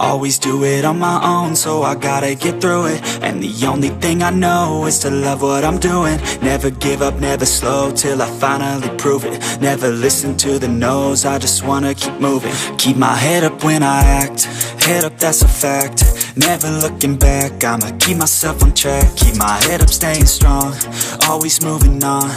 always do it on my own, so I gotta get through it. And the only thing I know is to love what I'm doing. Never give up, never slow, till I finally prove it. Never listen to the no's, I just wanna keep moving. Keep my head up when I act, head up, that's a fact. Never looking back, I'ma keep myself on track. Keep my head up, staying strong, always moving on.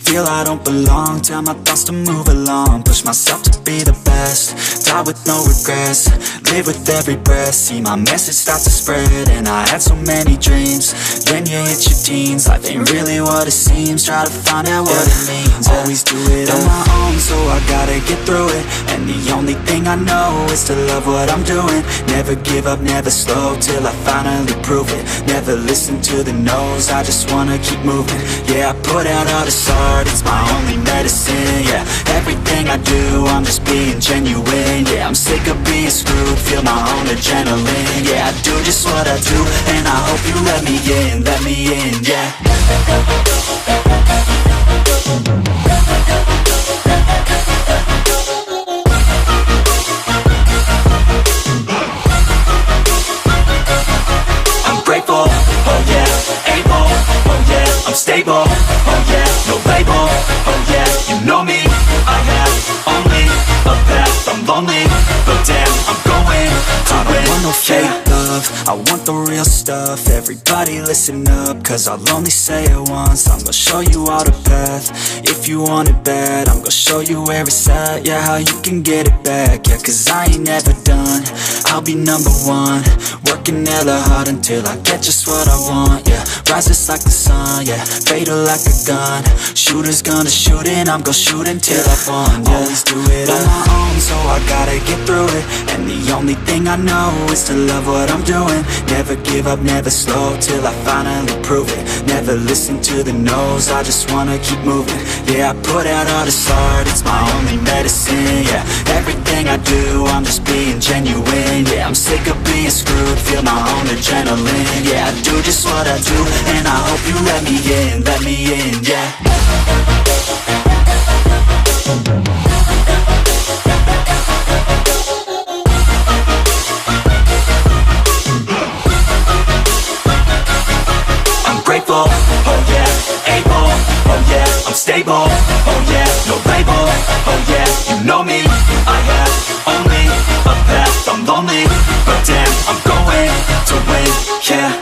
Feel I don't belong, tell my thoughts to move along. Push myself to be the best, die with no regrets. Live with every breath, see my message start to spread. And I had so many dreams, then you hit your teens. Life ain't really what it seems, try to find out what it means. Always do it on my own, so I gotta get through it. And the only thing I know is to love what I'm doing. Never give up, never slow, till I finally prove it. Never listen to the no's, I just wanna keep moving. Yeah, I put out all this art, it's my only medicine. Yeah, everything I do, I'm just being genuine. Yeah, I'm sick of being screwed, feel my own adrenaline. Yeah, I do just what I do, and I hope you let me in, yeah. I'm grateful, oh yeah, able, oh yeah, I'm stable, oh yeah, no label, oh yeah, you know me, I have only a path, I'm lonely, but damn, I'm going to win. I don't want no fake love, I want the real stuff. Everybody listen up, cause I'll only say it once. I'm gonna show you all the path, if you want it bad. I'm gonna show you where it's at, yeah, how you can get it back. Yeah, cause I ain't never done, I'll be number one. Working hella hard until I get just what I want, yeah. Rises like the sun, yeah, fatal like a gun. Shooter's gonna shoot and I'm gonna shoot until I won, yeah. Always do it on my own, so I gotta get through it. And the only thing I know is to love what I'm doing. Never give up, never slow, till I finally prove it. Never listen to the no's, I just wanna keep moving. Yeah, I put out all this art, it's my only medicine. Yeah, everything I do, I'm just being genuine. Yeah, I'm sick of being screwed, feel my own adrenaline. Yeah, I do just what I do, and I hope you let me in, yeah. I'm grateful, oh yeah, able, oh yeah, I'm stable, oh yeah, no label, oh yeah, you know me, I have only a path, I'm lonely, but damn, I'm going to win, yeah.